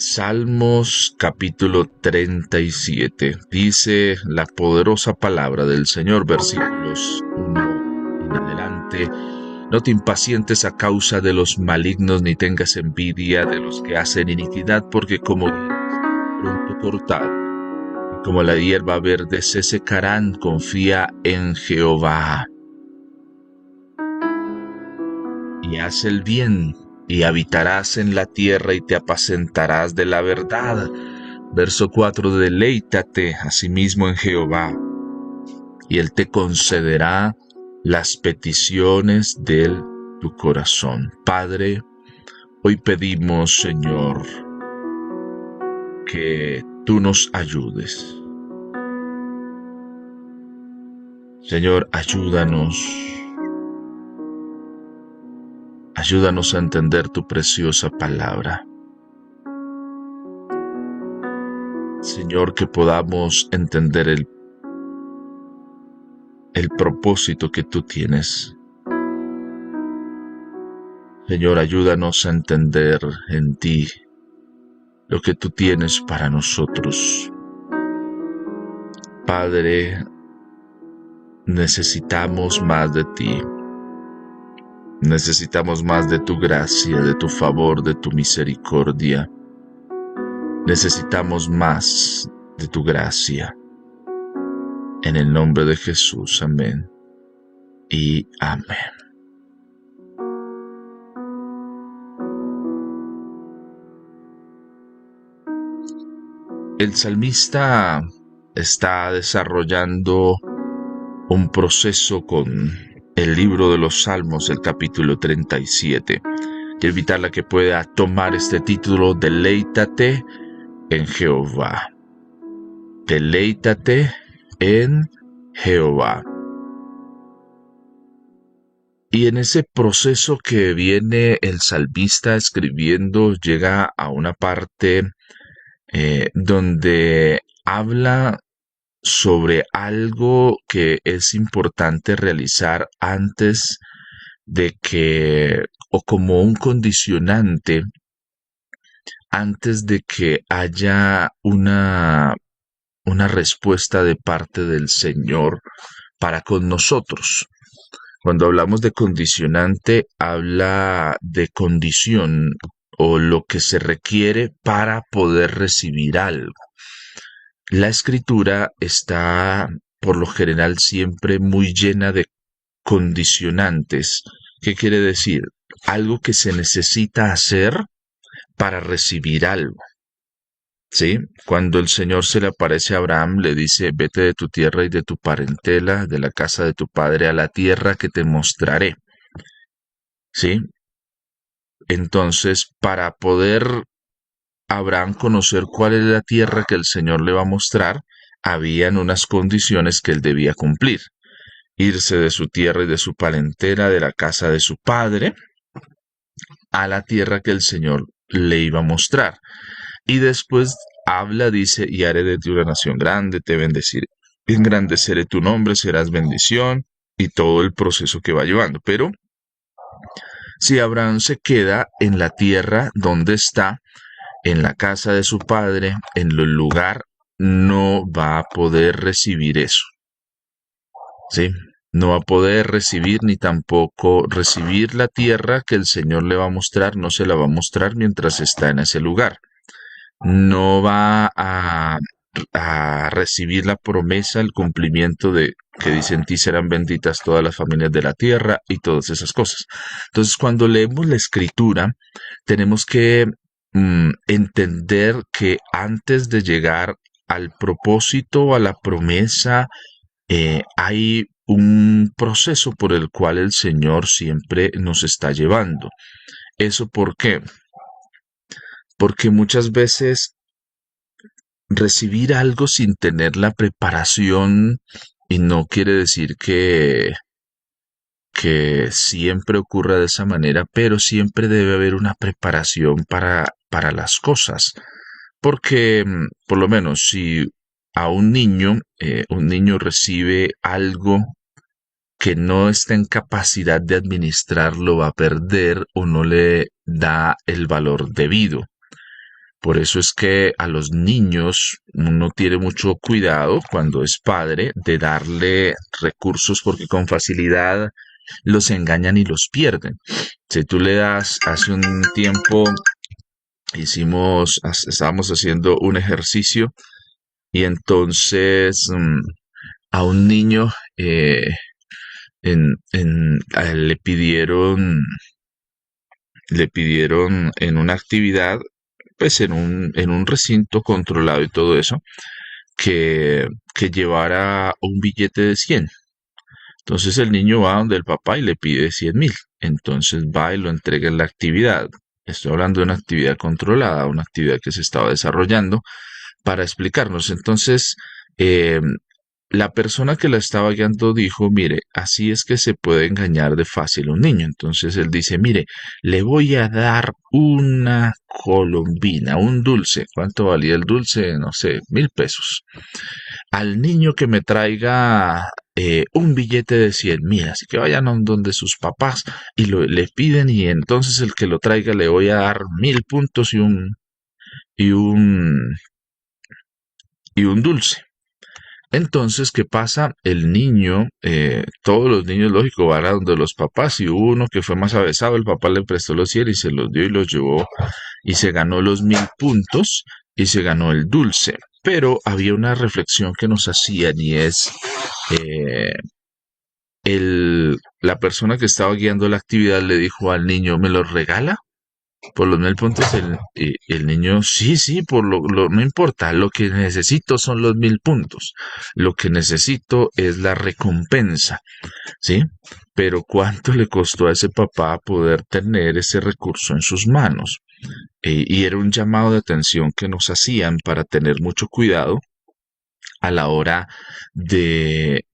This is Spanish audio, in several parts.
Salmos capítulo 37. Dice la poderosa palabra del Señor, versículos 1 en adelante. No te impacientes a causa de los malignos, ni tengas envidia de los que hacen iniquidad, porque como pronto cortado, y como la hierba verde se secarán. Confía en Jehová y haz el bien, y habitarás en la tierra y te apacentarás de la verdad. Verso 4. Deleítate asimismo en Jehová, y Él te concederá las peticiones de tu corazón. Padre, hoy pedimos, Señor, que tú nos ayudes. Señor, ayúdanos a entender tu preciosa palabra. Señor, que podamos entender el propósito que tú tienes. Señor, ayúdanos a entender en ti lo que tú tienes para nosotros. Padre, necesitamos más de ti. Necesitamos más de tu gracia, de tu favor, de tu misericordia. Necesitamos más de tu gracia. En el nombre de Jesús, amén y amén. El salmista está desarrollando un proceso con el libro de los Salmos, el capítulo 37. Quiero invitarla a que pueda tomar este título: Deleítate en Jehová. Deleítate en Jehová. Y en ese proceso que viene el salmista escribiendo, llega a una parte donde habla sobre algo que es importante realizar antes de que, o como un condicionante, antes de que haya una respuesta de parte del Señor para con nosotros. Cuando hablamos de condicionante, habla de condición o lo que se requiere para poder recibir algo. La escritura está, por lo general, siempre muy llena de condicionantes. ¿Qué quiere decir? Algo que se necesita hacer para recibir algo. ¿Sí? Cuando el Señor se le aparece a Abraham, le dice: vete de tu tierra y de tu parentela, de la casa de tu padre, a la tierra que te mostraré. ¿Sí? Entonces, para poder Abraham conocer cuál es la tierra que el Señor le va a mostrar, habían unas condiciones que él debía cumplir: irse de su tierra y de su parentela, de la casa de su padre, a la tierra que el Señor le iba a mostrar. Y después habla, dice: y haré de ti una nación grande, te bendeciré, engrandeceré tu nombre, serás bendición, y todo el proceso que va llevando. Pero si Abraham se queda en la tierra donde está, en la casa de su padre, en el lugar, no va a poder recibir eso. ¿Sí? No va a poder recibir ni tampoco recibir la tierra que el Señor le va a mostrar, no se la va a mostrar mientras está en ese lugar. No va a recibir la promesa, el cumplimiento de que dice: en ti serán benditas todas las familias de la tierra, y todas esas cosas. Entonces, cuando leemos la escritura, tenemos que entender que antes de llegar al propósito, a la promesa, hay un proceso por el cual el Señor siempre nos está llevando. ¿Eso por qué? Porque muchas veces recibir algo sin tener la preparación, y no quiere decir que siempre ocurra de esa manera, pero siempre debe haber una preparación para las cosas. Porque, por lo menos, si a un niño recibe algo que no está en capacidad de administrarlo, va a perder o no le da el valor debido. Por eso es que a los niños uno tiene mucho cuidado cuando es padre de darle recursos porque con facilidad los engañan y los pierden. Si tú le das, hace un tiempo estábamos haciendo un ejercicio y entonces a un niño a él le pidieron en una actividad, pues en un recinto controlado y todo eso, que llevara un billete de 100. Entonces el niño va donde el papá y le pide 100.000. Entonces va y lo entrega en la actividad. Estoy hablando de una actividad controlada, una actividad que se estaba desarrollando para explicarnos. Entonces, eh, la persona que la estaba guiando dijo, mire, así es que se puede engañar de fácil a un niño. Entonces él dice, mire, le voy a dar una colombina, un dulce. ¿Cuánto valía el dulce? No sé, 1.000 pesos. Al niño que me traiga un billete de 100.000. Así que vayan a donde sus papás y le piden y entonces el que lo traiga le voy a dar 1.000 puntos y un, y un dulce. Entonces, ¿qué pasa? El niño, todos los niños, lógico, van a donde los papás y hubo uno que fue más avesado, el papá le prestó los 100 y se los dio y los llevó y se ganó los 1.000 puntos y se ganó el dulce. Pero había una reflexión que nos hacían y es, eh, la persona que estaba guiando la actividad le dijo al niño, ¿me los regala? Por los 1.000 puntos, el niño, sí, sí, no importa, lo que necesito son los 1.000 puntos, lo que necesito es la recompensa, ¿sí? Pero ¿cuánto le costó a ese papá poder tener ese recurso en sus manos? Y era un llamado de atención que nos hacían para tener mucho cuidado a la hora de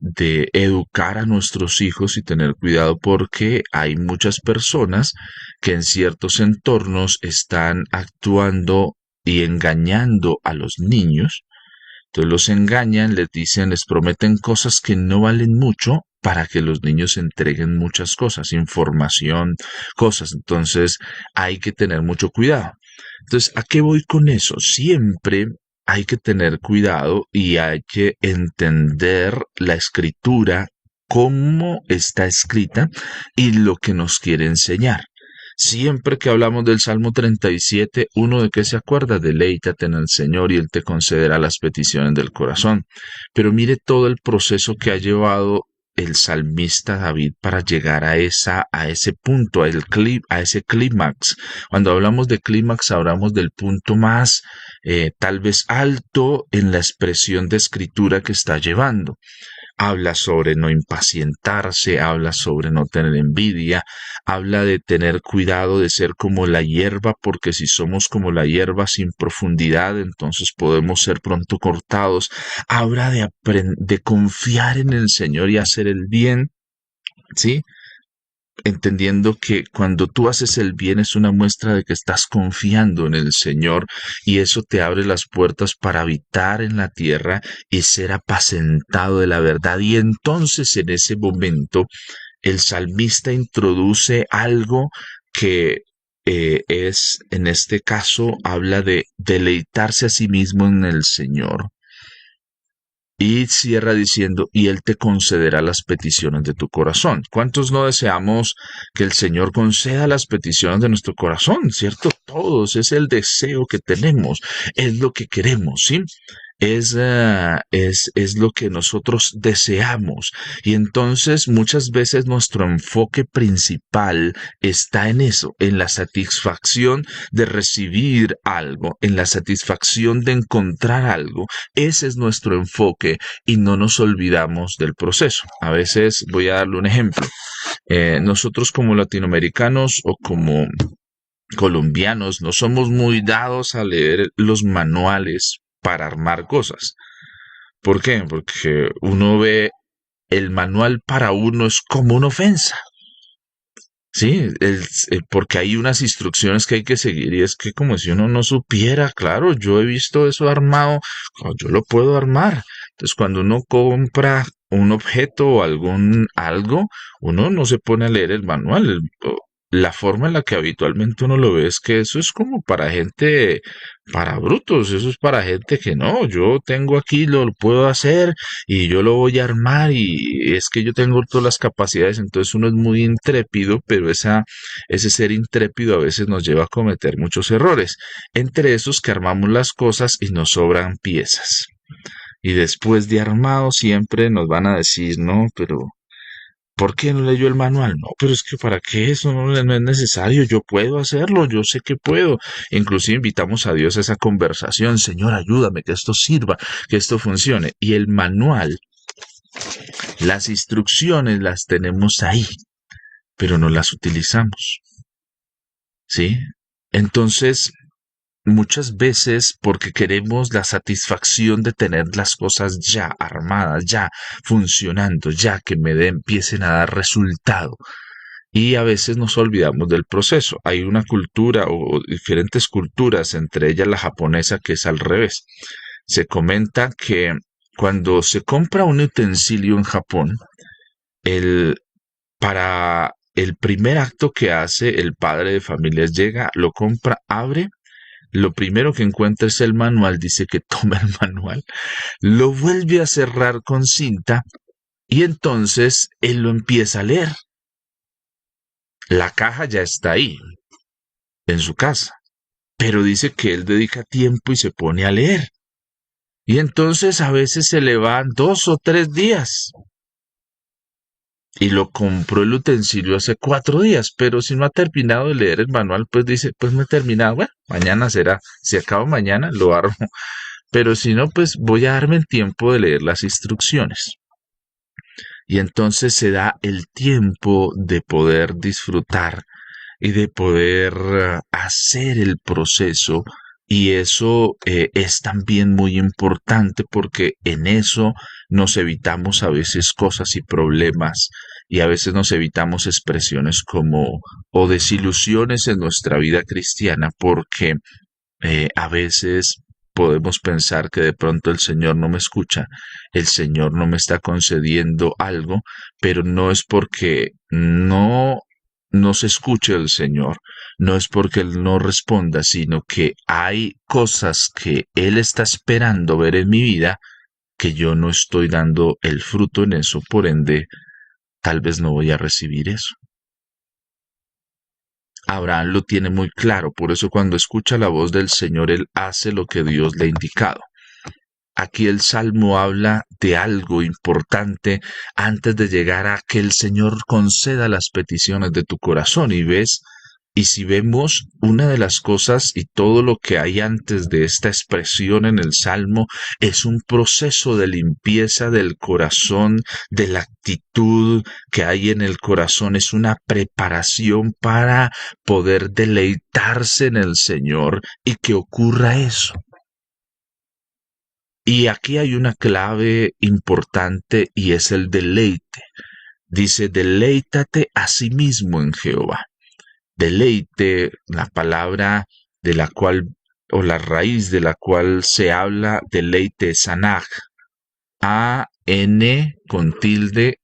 educar a nuestros hijos y tener cuidado porque hay muchas personas que en ciertos entornos están actuando y engañando a los niños. Entonces los engañan, les dicen, les prometen cosas que no valen mucho para que los niños entreguen muchas cosas, información, cosas. Entonces hay que tener mucho cuidado. Entonces, ¿a qué voy con eso? Siempre hay que tener cuidado y hay que entender la escritura, cómo está escrita y lo que nos quiere enseñar. Siempre que hablamos del Salmo 37, uno de qué se acuerda, deleítate en el Señor y Él te concederá las peticiones del corazón. Pero mire todo el proceso que ha llevado el salmista David para llegar a ese punto, a ese clímax. Cuando hablamos de clímax, hablamos del punto más tal vez alto en la expresión de escritura que está llevando. Habla sobre no impacientarse, habla sobre no tener envidia, habla de tener cuidado de ser como la hierba, porque si somos como la hierba sin profundidad, entonces podemos ser pronto cortados. Habla de confiar en el Señor y hacer el bien, ¿sí? Entendiendo que cuando tú haces el bien es una muestra de que estás confiando en el Señor y eso te abre las puertas para habitar en la tierra y ser apacentado de la verdad. Y entonces en ese momento el salmista introduce algo que en este caso, habla de deleitarse a sí mismo en el Señor. Y cierra diciendo, y Él te concederá las peticiones de tu corazón. ¿Cuántos no deseamos que el Señor conceda las peticiones de nuestro corazón? ¿Cierto? Todos, es el deseo que tenemos, es lo que queremos, ¿sí? Es lo que nosotros deseamos. Y entonces muchas veces nuestro enfoque principal está en eso, en la satisfacción de recibir algo, en la satisfacción de encontrar algo. Ese es nuestro enfoque y no nos olvidamos del proceso. A veces voy a darle un ejemplo. Nosotros como latinoamericanos o como colombianos no somos muy dados a leer los manuales para armar cosas. ¿Por qué? Porque uno ve el manual para uno es como una ofensa. Sí, porque hay unas instrucciones que hay que seguir y es que como si uno no supiera, claro, yo he visto eso armado, yo lo puedo armar. Entonces, cuando uno compra un objeto o algo, uno no se pone a leer el manual. la forma en la que habitualmente uno lo ve es que eso es como para gente, para brutos, eso es para gente que no, yo tengo aquí, lo puedo hacer y yo lo voy a armar y es que yo tengo todas las capacidades, entonces uno es muy intrépido, pero ese ser intrépido a veces nos lleva a cometer muchos errores, entre esos que armamos las cosas y nos sobran piezas. Y después de armado siempre nos van a decir, no, pero ¿por qué no leyó el manual? No, pero es que para qué eso no es necesario. Yo puedo hacerlo, yo sé que puedo. Inclusive invitamos a Dios a esa conversación. Señor, ayúdame, que esto sirva, que esto funcione. Y el manual, las instrucciones las tenemos ahí, pero no las utilizamos. ¿Sí? Entonces, muchas veces porque queremos la satisfacción de tener las cosas ya armadas, ya funcionando, ya que empiecen a dar resultado. Y a veces nos olvidamos del proceso. Hay una cultura o diferentes culturas, entre ellas la japonesa, que es al revés. Se comenta que cuando se compra un utensilio en Japón, el, para el primer acto que hace el padre de familia llega, lo compra, abre, lo primero que encuentra es el manual, dice que toma el manual, lo vuelve a cerrar con cinta y entonces él lo empieza a leer. La caja ya está ahí, en su casa, pero dice que él dedica tiempo y se pone a leer. Y entonces a veces se le van 2 o 3 días. Y lo compró el utensilio hace 4 días, pero si no ha terminado de leer el manual, pues dice, pues no he terminado, bueno, mañana será. Si acabo mañana, lo armo. Pero si no, pues voy a darme el tiempo de leer las instrucciones. Y entonces se da el tiempo de poder disfrutar y de poder hacer el proceso. Y eso es también muy importante porque en eso nos evitamos a veces cosas y problemas y a veces nos evitamos expresiones como o desilusiones en nuestra vida cristiana porque a veces podemos pensar que de pronto el Señor no me escucha, el Señor no me está concediendo algo, pero no es porque no nos escuche el Señor, no es porque Él no responda, sino que hay cosas que Él está esperando ver en mi vida que yo no estoy dando el fruto en eso, por ende, tal vez no voy a recibir eso. Abraham lo tiene muy claro, por eso cuando escucha la voz del Señor, él hace lo que Dios le ha indicado. Aquí el Salmo habla de algo importante antes de llegar a que el Señor conceda las peticiones de tu corazón. Y si vemos una de las cosas y todo lo que hay antes de esta expresión en el Salmo, es un proceso de limpieza del corazón, de la actitud que hay en el corazón, es una preparación para poder deleitarse en el Señor y que ocurra eso. Y aquí hay una clave importante y es el deleite. Dice, deleítate a sí mismo en Jehová. Deleite, la palabra de la cual, o la raíz de la cual se habla, deleite es anaj. A-N con tilde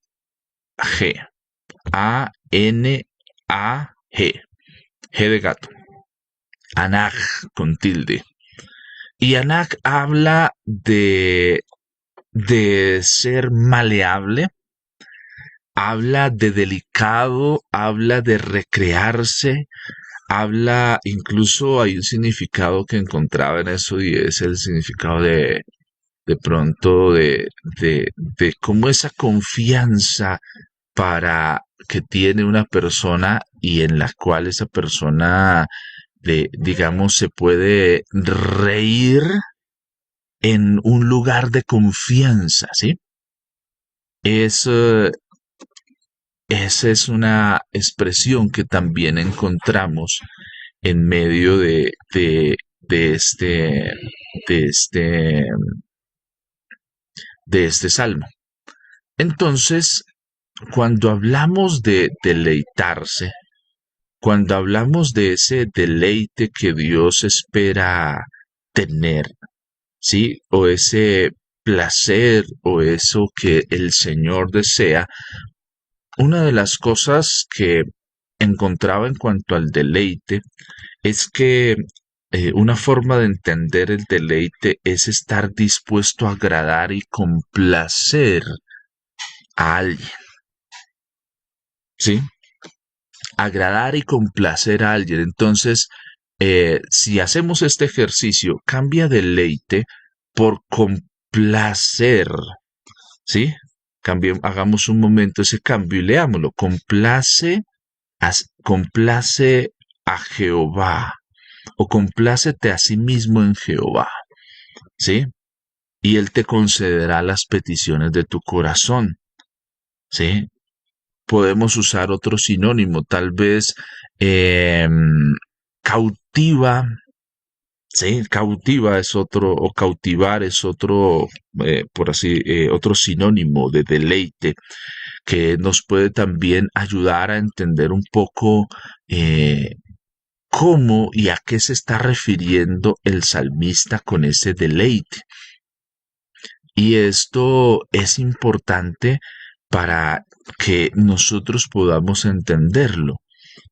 G. A-N-A-G. G de gato. Anaj con tilde. Y Anak habla de ser maleable, habla de delicado, habla de recrearse, habla, incluso hay un significado que encontraba en eso y es el significado de pronto de cómo esa confianza para que tiene una persona y en la cual esa persona digamos, se puede reír en un lugar de confianza, ¿sí? Es, esa es una expresión que también encontramos en medio de este, de este, de este salmo. Entonces, cuando hablamos de deleitarse, cuando hablamos de ese deleite que Dios espera tener, ¿sí? O ese placer o eso que el Señor desea, una de las cosas que encontraba en cuanto al deleite es que una forma de entender el deleite es estar dispuesto a agradar y complacer a alguien, ¿sí? Agradar y complacer a alguien. Entonces, si hacemos este ejercicio, cambia deleite por complacer, ¿sí? Hagamos un momento ese cambio y leámoslo. Complace a Jehová o complácete a sí mismo en Jehová, ¿sí? Y Él te concederá las peticiones de tu corazón, ¿sí? Podemos usar otro sinónimo, tal vez eh, cautiva, ¿sí? Cautiva es otro, o cautivar es otro, por así, otro sinónimo de deleite que nos puede también ayudar a entender un poco cómo y a qué se está refiriendo el salmista con ese deleite. Y esto es importante para que nosotros podamos entenderlo,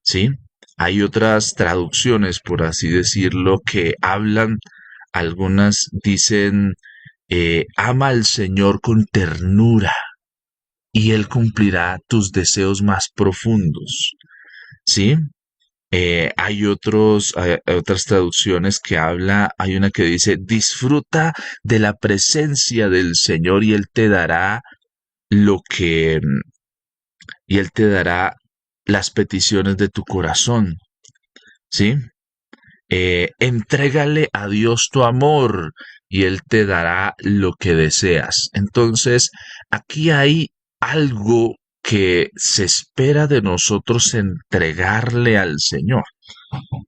¿sí? Hay otras traducciones, por así decirlo, que hablan, algunas dicen, ama al Señor con ternura y Él cumplirá tus deseos más profundos, ¿sí? Hay otras traducciones que habla, hay una que dice, disfruta de la presencia del Señor y Él te dará lo que, y Él te dará las peticiones de tu corazón, ¿sí? Entrégale a Dios tu amor y Él te dará lo que deseas. Entonces, aquí hay algo que se espera de nosotros entregarle al Señor.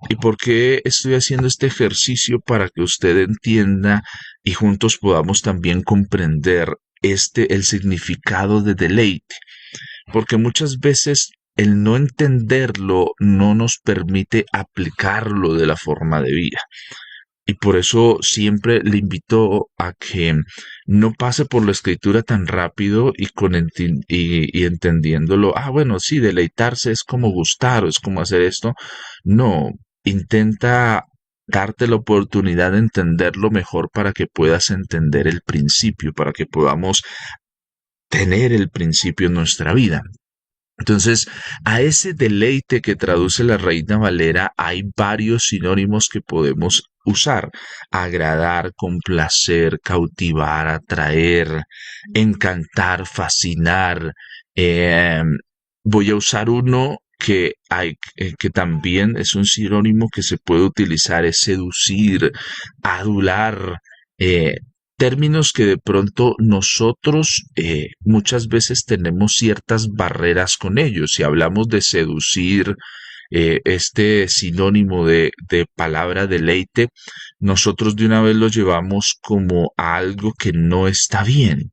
¿Y por qué estoy haciendo este ejercicio? Para que usted entienda y juntos podamos también comprender el significado de deleite. Porque muchas veces el no entenderlo no nos permite aplicarlo de la forma de vida. Y por eso siempre le invito a que no pase por la escritura tan rápido y entendiéndolo. Ah, bueno, sí, deleitarse es como gustar o es como hacer esto. No, intenta darte la oportunidad de entenderlo mejor para que puedas entender el principio, para que podamos tener el principio en nuestra vida. Entonces, a ese deleite que traduce la Reina Valera hay varios sinónimos que podemos usar. Agradar, complacer, cautivar, atraer, encantar, fascinar. Eh, Voy a usar uno que también es un sinónimo que se puede utilizar, es seducir, adular, eh, términos que de pronto nosotros muchas veces tenemos ciertas barreras con ellos. Si hablamos de seducir, este sinónimo de palabra deleite, nosotros de una vez lo llevamos como a algo que no está bien.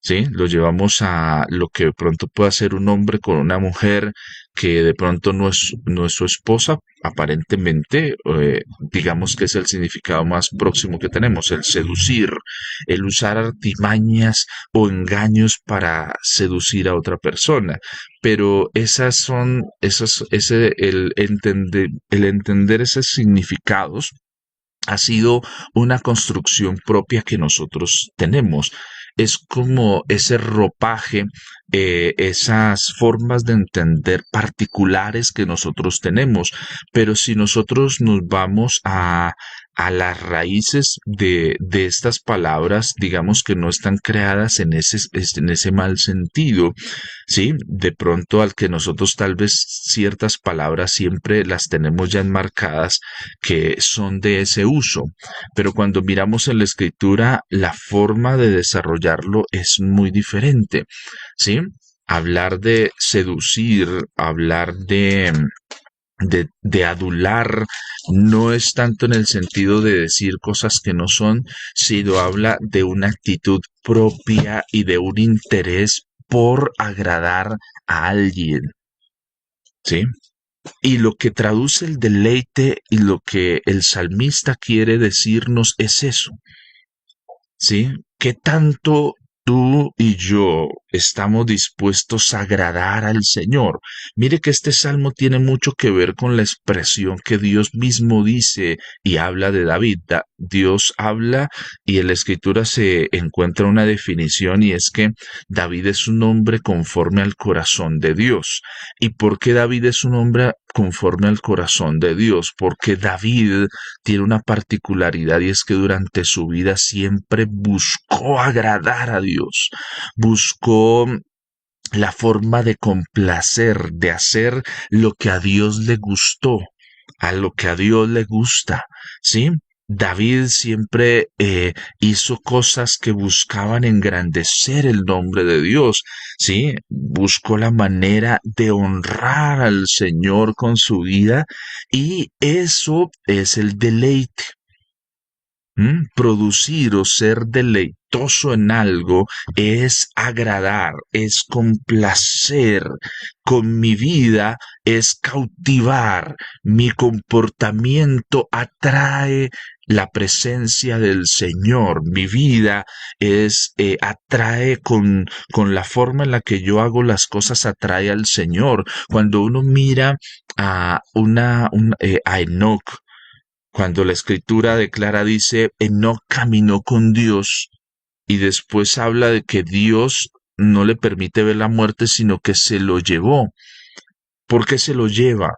¿Sí? Lo llevamos a lo que de pronto puede hacer un hombre con una mujer que de pronto no es su esposa, aparentemente, digamos que es el significado más próximo que tenemos, el seducir, el usar artimañas o engaños para seducir a otra persona. Pero el entender esos significados ha sido una construcción propia que nosotros tenemos. Es como ese ropaje, esas formas de entender particulares que nosotros tenemos. Pero si nosotros nos vamos a las raíces de estas palabras, digamos que no están creadas en ese mal sentido, ¿sí? De pronto al que nosotros tal vez ciertas palabras siempre las tenemos ya enmarcadas que son de ese uso, pero cuando miramos en la escritura la forma de desarrollarlo es muy diferente, ¿sí? Hablar de seducir, hablar de adular, no es tanto en el sentido de decir cosas que no son, sino habla de una actitud propia y de un interés por agradar a alguien, ¿sí? Y lo que traduce el deleite y lo que el salmista quiere decirnos es eso, ¿sí? ¿Qué tanto tú y yo estamos dispuestos a agradar al Señor. Mire que este salmo tiene mucho que ver con la expresión que Dios mismo dice y habla de David. Dios habla y en la escritura se encuentra una definición y es que David es un hombre conforme al corazón de Dios. ¿Y por qué David es un hombre conforme al corazón de Dios? Porque David tiene una particularidad y es que durante su vida siempre buscó agradar a Dios, buscó la forma de complacer, de hacer lo que a Dios le gustó, a lo que a Dios le gusta, ¿sí? David siempre hizo cosas que buscaban engrandecer el nombre de Dios, ¿sí? Buscó la manera de honrar al Señor con su vida y eso es el deleite. Producir o ser deleitoso en algo es agradar, es complacer. Con mi vida es cautivar. Mi comportamiento atrae la presencia del Señor. Mi vida atrae con la forma en la que yo hago las cosas, atrae al Señor. Cuando uno mira a Enoc, cuando la escritura declara, dice, Enoc caminó con Dios y después habla de que Dios no le permite ver la muerte, sino que se lo llevó. ¿Por qué se lo lleva?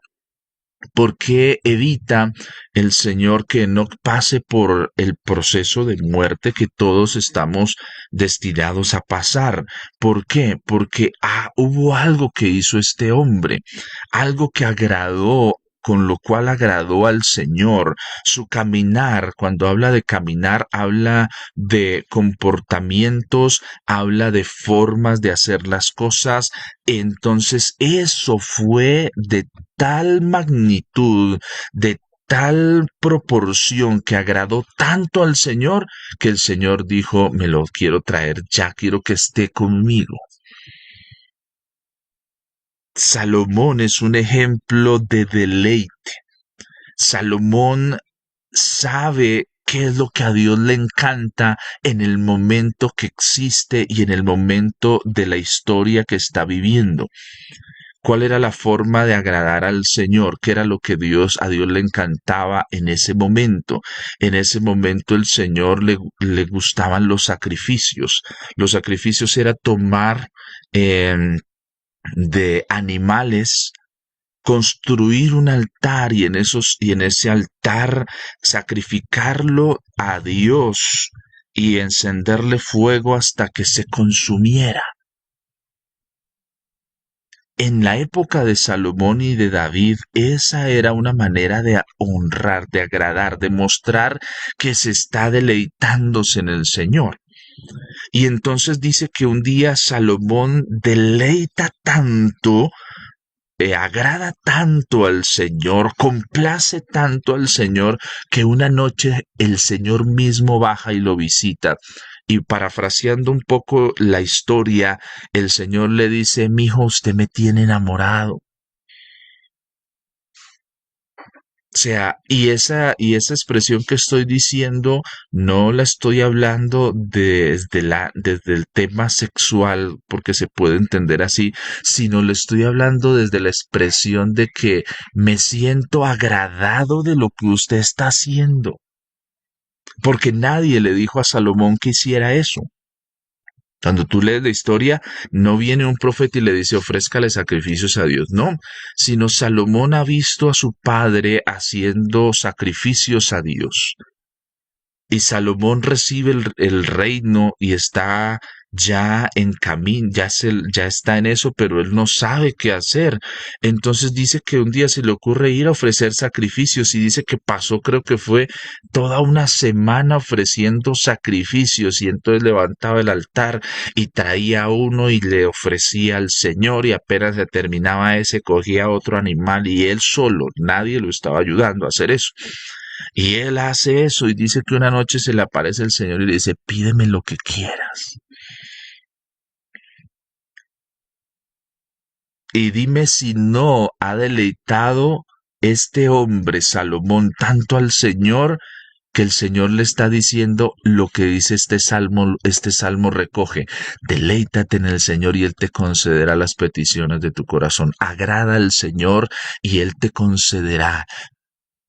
¿Por qué evita el Señor que Enoc pase por el proceso de muerte que todos estamos destinados a pasar? ¿Por qué? Porque hubo algo que hizo este hombre, algo que agradó, con lo cual agradó al Señor. Su caminar, cuando habla de caminar, habla de comportamientos, habla de formas de hacer las cosas. Entonces eso fue de tal magnitud, de tal proporción que agradó tanto al Señor, que el Señor dijo, me lo quiero traer ya, quiero que esté conmigo. Salomón es un ejemplo de deleite. Salomón sabe qué es lo que a Dios le encanta en el momento que existe y en el momento de la historia que está viviendo. ¿Cuál era la forma de agradar al Señor? ¿Qué era lo que a Dios le encantaba en ese momento? En ese momento el Señor le gustaban los sacrificios. Los sacrificios era tomar de animales, construir un altar y en ese altar sacrificarlo a Dios y encenderle fuego hasta que se consumiera. En la época de Salomón y de David, esa era una manera de honrar, de agradar, de mostrar que se está deleitándose en el Señor. Y entonces dice que un día Salomón deleita tanto, agrada tanto al Señor, complace tanto al Señor, que una noche el Señor mismo baja y lo visita. Y parafraseando un poco la historia, el Señor le dice, mijo, usted me tiene enamorado. O sea, y esa expresión que estoy diciendo no la estoy hablando desde el tema sexual, porque se puede entender así, sino le estoy hablando desde la expresión de que me siento agradado de lo que usted está haciendo, porque nadie le dijo a Salomón que hiciera eso. Cuando tú lees la historia, no viene un profeta y le dice ofrézcale sacrificios a Dios, no, sino Salomón ha visto a su padre haciendo sacrificios a Dios. Y Salomón recibe el reino y está ya en camino, ya está en eso, pero él no sabe qué hacer. Entonces dice que un día se le ocurre ir a ofrecer sacrificios y dice que pasó, creo que fue toda una semana ofreciendo sacrificios y entonces levantaba el altar y traía uno y le ofrecía al Señor y apenas se terminaba ese, cogía otro animal y él solo, nadie lo estaba ayudando a hacer eso. Y él hace eso y dice que una noche se le aparece el Señor y le dice, pídeme lo que quieras. Y dime si no ha deleitado este hombre, Salomón, tanto al Señor que el Señor le está diciendo lo que dice este salmo recoge. Deleítate en el Señor y Él te concederá las peticiones de tu corazón. Agrada al Señor y Él te concederá.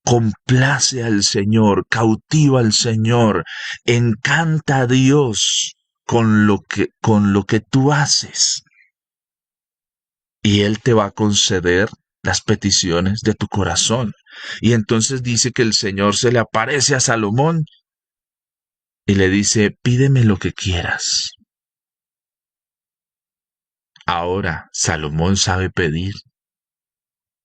Complace al Señor, cautiva al Señor, encanta a Dios con lo que tú haces. Y Él te va a conceder las peticiones de tu corazón. Y entonces dice que el Señor se le aparece a Salomón y le dice, pídeme lo que quieras. Ahora, Salomón sabe pedir,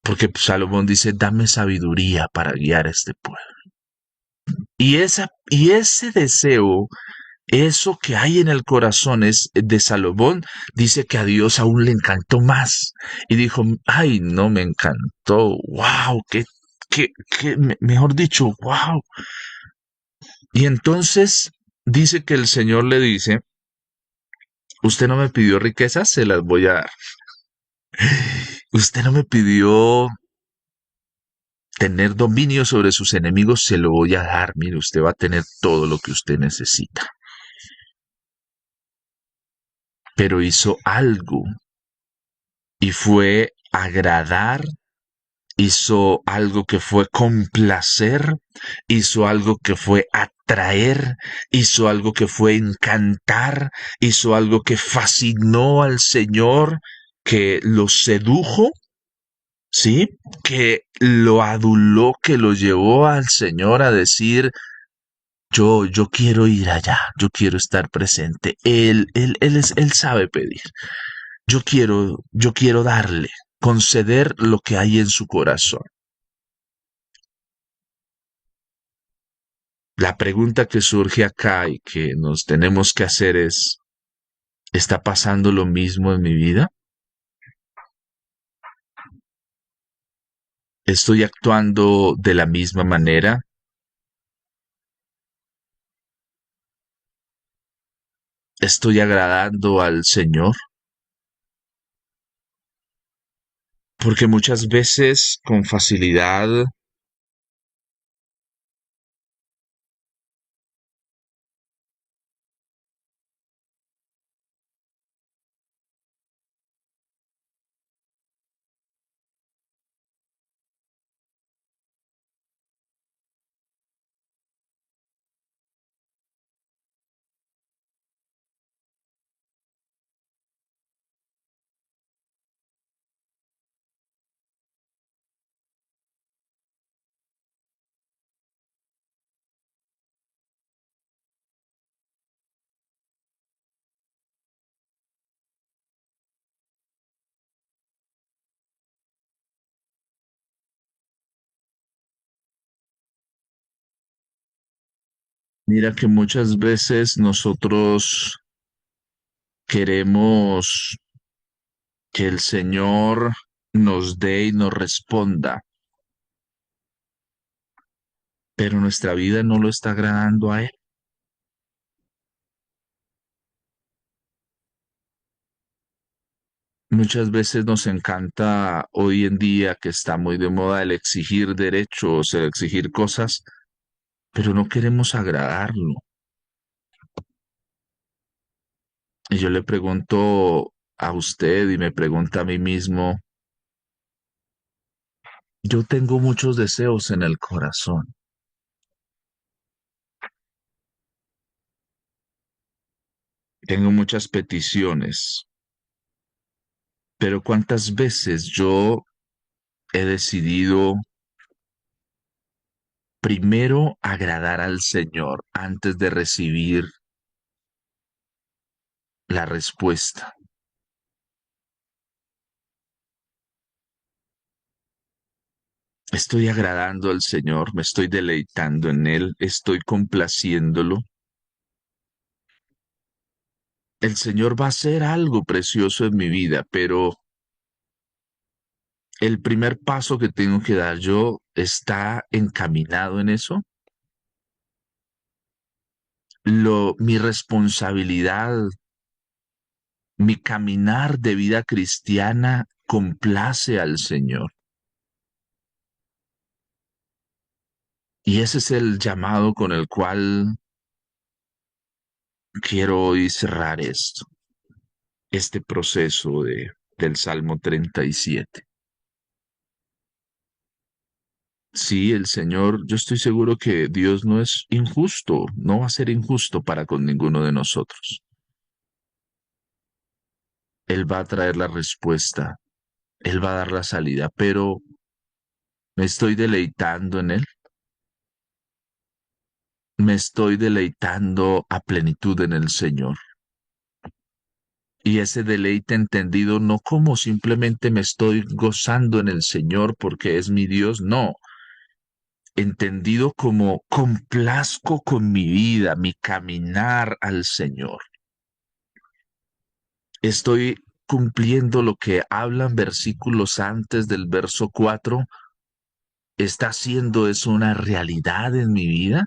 porque Salomón dice, dame sabiduría para guiar a este pueblo. Y ese deseo, eso que hay en el corazón es de Salomón, dice que a Dios aún le encantó más. Y dijo, ay, no me encantó, wow, mejor dicho, wow. Y entonces dice que el Señor le dice, usted no me pidió riquezas, se las voy a dar. Usted no me pidió tener dominio sobre sus enemigos, se lo voy a dar. Mire, usted va a tener todo lo que usted necesita. Pero hizo algo y fue agradar, hizo algo que fue complacer, hizo algo que fue atraer, hizo algo que fue encantar, hizo algo que fascinó al Señor, que lo sedujo, ¿sí? Que lo aduló, que lo llevó al Señor a decir, yo quiero ir allá, yo quiero estar presente. Él sabe pedir. Yo quiero darle, conceder lo que hay en su corazón. La pregunta que surge acá y que nos tenemos que hacer es, ¿está pasando lo mismo en mi vida? ¿Estoy actuando de la misma manera? ¿Estoy agradando al Señor? Porque muchas veces con facilidad mira que muchas veces nosotros queremos que el Señor nos dé y nos responda, pero nuestra vida no lo está agradando a Él. Muchas veces nos encanta hoy en día que está muy de moda el exigir derechos, el exigir cosas, pero no queremos agradarlo. Y yo le pregunto a usted y me pregunto a mí mismo, yo tengo muchos deseos en el corazón, tengo muchas peticiones, pero ¿cuántas veces yo he decidido primero agradar al Señor antes de recibir la respuesta? Estoy agradando al Señor, me estoy deleitando en Él, estoy complaciéndolo. El Señor va a hacer algo precioso en mi vida, pero el primer paso que tengo que dar yo está encaminado en eso. Mi responsabilidad, mi caminar de vida cristiana complace al Señor. Y ese es el llamado con el cual quiero hoy cerrar esto, este proceso del Salmo 37. Sí, el Señor, yo estoy seguro que Dios no es injusto, no va a ser injusto para con ninguno de nosotros. Él va a traer la respuesta, Él va a dar la salida, pero me estoy deleitando en Él, me estoy deleitando a plenitud en el Señor. Y ese deleite entendido no como simplemente me estoy gozando en el Señor porque es mi Dios, no, entendido como complazco con mi vida, mi caminar al Señor. Estoy cumpliendo lo que hablan versículos antes del verso 4. ¿Está haciendo eso una realidad en mi vida?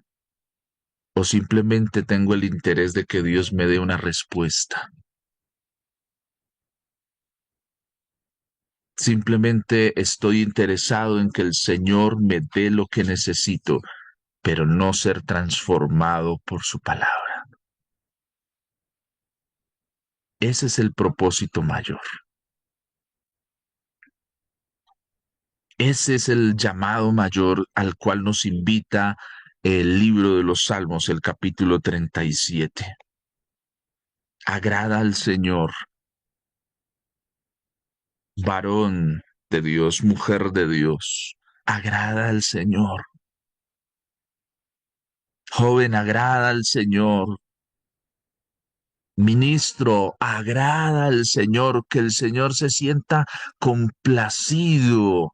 ¿O simplemente tengo el interés de que Dios me dé una respuesta? Simplemente estoy interesado en que el Señor me dé lo que necesito, pero no ser transformado por su palabra. Ese es el propósito mayor. Ese es el llamado mayor al cual nos invita el libro de los Salmos, el capítulo 37. Agrada al Señor, varón de Dios, mujer de Dios. Agrada al Señor. Joven, agrada al Señor. Ministro, agrada al Señor, que el Señor se sienta complacido,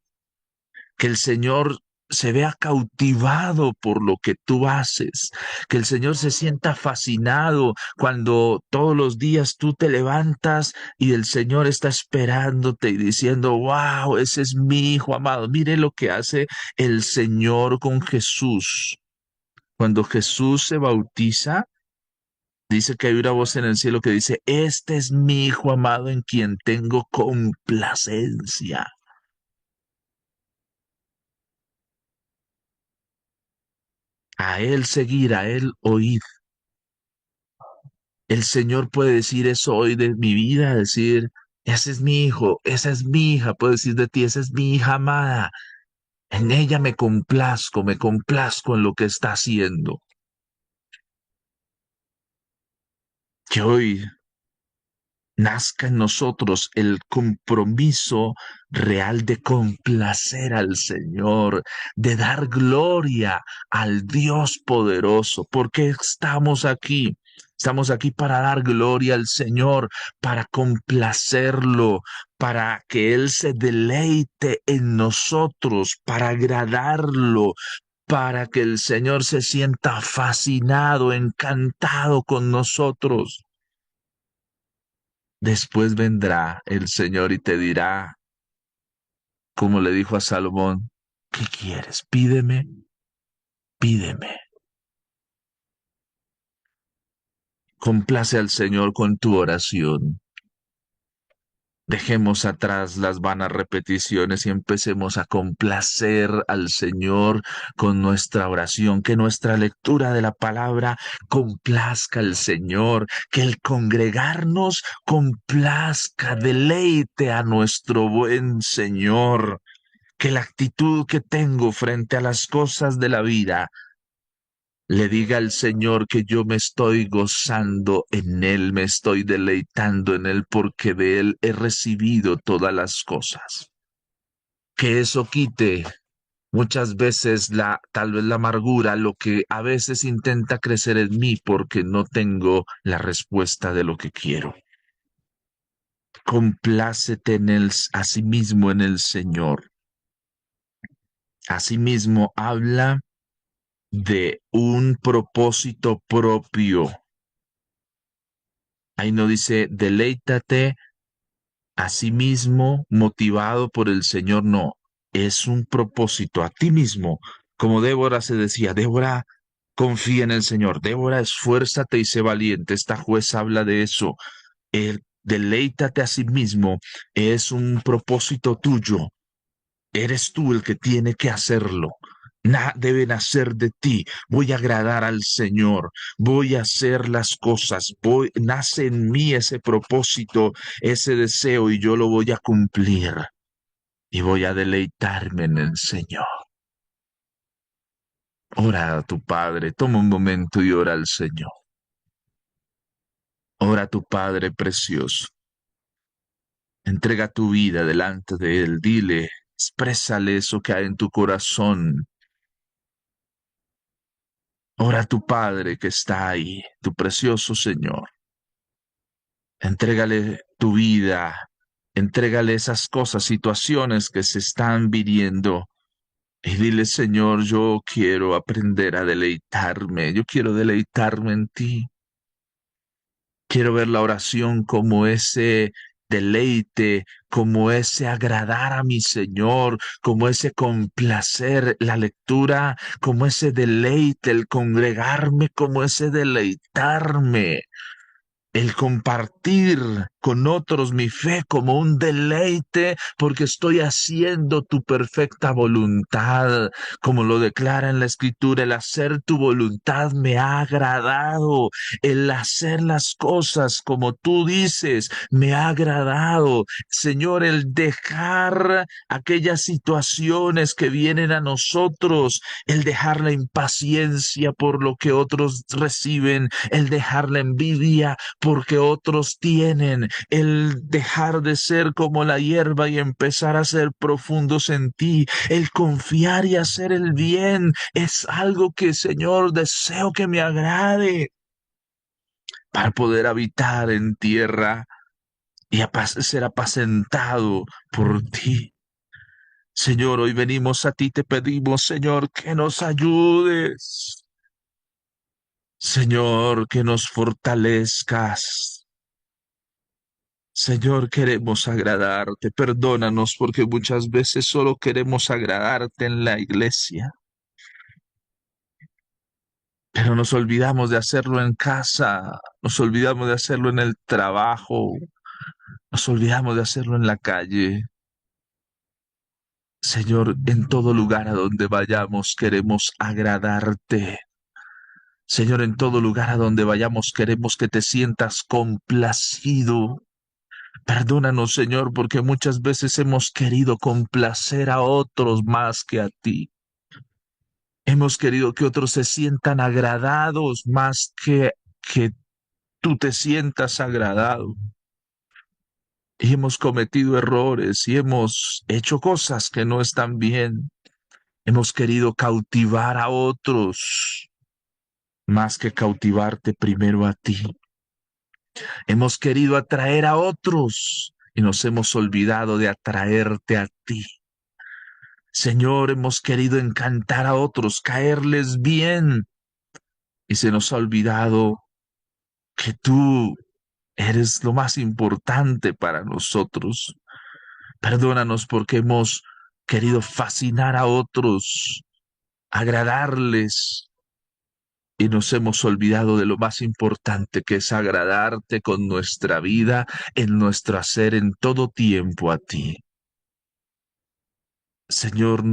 que el Señor se vea cautivado por lo que tú haces, que el Señor se sienta fascinado cuando todos los días tú te levantas y el Señor está esperándote y diciendo, wow, ese es mi hijo amado. Mire lo que hace el Señor con Jesús. Cuando Jesús se bautiza, dice que hay una voz en el cielo que dice, este es mi hijo amado en quien tengo complacencia. A él seguir, a él oír. El Señor puede decir eso hoy de mi vida, decir, ese es mi hijo, esa es mi hija, puede decir de ti, esa es mi hija amada. En ella me complazco en lo que está haciendo. Que hoy nazca en nosotros el compromiso real de complacer al Señor, de dar gloria al Dios poderoso, porque estamos aquí. Estamos aquí para dar gloria al Señor, para complacerlo, para que Él se deleite en nosotros, para agradarlo, para que el Señor se sienta fascinado, encantado con nosotros. Después vendrá el Señor y te dirá, como le dijo a Salomón, ¿qué quieres? Pídeme, pídeme. Complace al Señor con tu oración. Dejemos atrás las vanas repeticiones y empecemos a complacer al Señor con nuestra oración, que nuestra lectura de la palabra complazca al Señor, que el congregarnos complazca, deleite a nuestro buen Señor, que la actitud que tengo frente a las cosas de la vida le diga al Señor que yo me estoy gozando en Él, me estoy deleitando en Él porque de Él he recibido todas las cosas. Que eso quite muchas veces tal vez la amargura, lo que a veces intenta crecer en mí porque no tengo la respuesta de lo que quiero. Complácete en Él, asimismo en el Señor. Asimismo habla de un propósito propio. Ahí no dice, deleítate a sí mismo, motivado por el Señor, no. Es un propósito a ti mismo. Como Débora se decía, Débora, confía en el Señor. Débora, esfuérzate y sé valiente. Esta jueza habla de eso. El deleítate a sí mismo es un propósito tuyo. Eres tú el que tiene que hacerlo. Debe nacer de ti. Voy a agradar al Señor. Voy a hacer las cosas. Nace en mí ese propósito, ese deseo y yo lo voy a cumplir. Y voy a deleitarme en el Señor. Ora a tu Padre. Toma un momento y ora al Señor. Ora a tu Padre precioso. Entrega tu vida delante de Él. Dile, exprésale eso que hay en tu corazón. Ora a tu Padre que está ahí, tu precioso Señor. Entrégale tu vida, entrégale esas cosas, situaciones que se están viviendo. Y dile, Señor, yo quiero aprender a deleitarme, yo quiero deleitarme en ti. Quiero ver la oración como ese deleite, como ese agradar a mi Señor, como ese complacer la lectura, como ese deleite, el congregarme, como ese deleitarme. El compartir con otros mi fe como un deleite porque estoy haciendo tu perfecta voluntad, como lo declara en la escritura, el hacer tu voluntad me ha agradado, el hacer las cosas como tú dices me ha agradado, Señor, el dejar aquellas situaciones que vienen a nosotros, el dejar la impaciencia por lo que otros reciben, el dejar la envidia porque otros tienen, el dejar de ser como la hierba y empezar a ser profundos en ti, el confiar y hacer el bien, es algo que, Señor, deseo que me agrade para poder habitar en tierra y ser apacentado por ti. Señor, hoy venimos a ti, te pedimos, Señor, que nos ayudes. Señor, que nos fortalezcas. Señor, queremos agradarte. Perdónanos porque muchas veces solo queremos agradarte en la iglesia, pero nos olvidamos de hacerlo en casa, nos olvidamos de hacerlo en el trabajo, nos olvidamos de hacerlo en la calle. Señor, en todo lugar a donde vayamos queremos agradarte. Señor, en todo lugar a donde vayamos queremos que te sientas complacido. Perdónanos, Señor, porque muchas veces hemos querido complacer a otros más que a ti. Hemos querido que otros se sientan agradados más que tú te sientas agradado. Y hemos cometido errores y hemos hecho cosas que no están bien. Hemos querido cautivar a otros más que cautivarte primero a ti. Hemos querido atraer a otros y nos hemos olvidado de atraerte a ti. Señor, hemos querido encantar a otros, caerles bien, y se nos ha olvidado que tú eres lo más importante para nosotros. Perdónanos porque hemos querido fascinar a otros, agradarles, y nos hemos olvidado de lo más importante que es agradarte con nuestra vida, en nuestro hacer en todo tiempo a ti. Señor,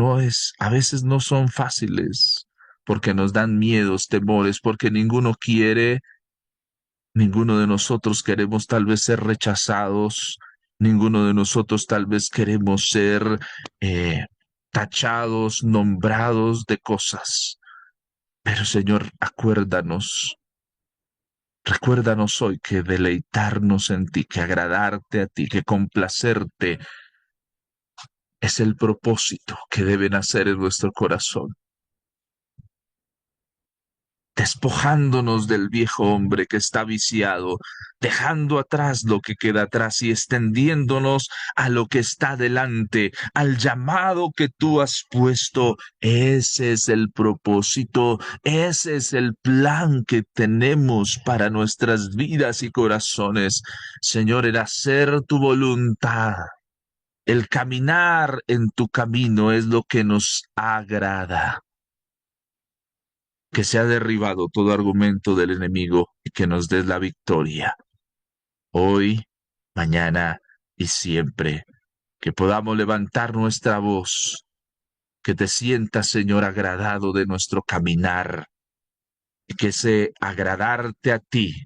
a veces no son fáciles, porque nos dan miedos, temores, porque ninguno de nosotros queremos tal vez ser rechazados, ninguno de nosotros tal vez queremos ser eh, tachados, nombrados de cosas. Pero Señor, recuérdanos hoy que deleitarnos en ti, que agradarte a ti, que complacerte es el propósito que debe nacer en nuestro corazón. Despojándonos del viejo hombre que está viciado, dejando atrás lo que queda atrás y extendiéndonos a lo que está delante, al llamado que tú has puesto. Ese es el propósito, ese es el plan que tenemos para nuestras vidas y corazones. Señor, el hacer tu voluntad, el caminar en tu camino es lo que nos agrada. Que sea derribado todo argumento del enemigo y que nos des la victoria, hoy, mañana y siempre, que podamos levantar nuestra voz que te sientas, Señor, agradado de nuestro caminar, y que ese agradarte a ti,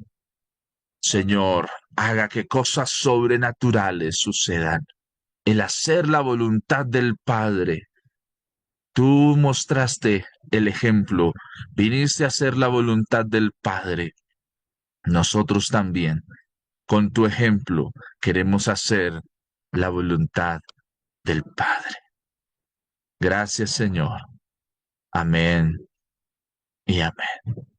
Señor, haga que cosas sobrenaturales sucedan. El hacer la voluntad del Padre. Tú mostraste el ejemplo, viniste a hacer la voluntad del Padre. Nosotros también, con tu ejemplo, queremos hacer la voluntad del Padre. Gracias, Señor. Amén y amén.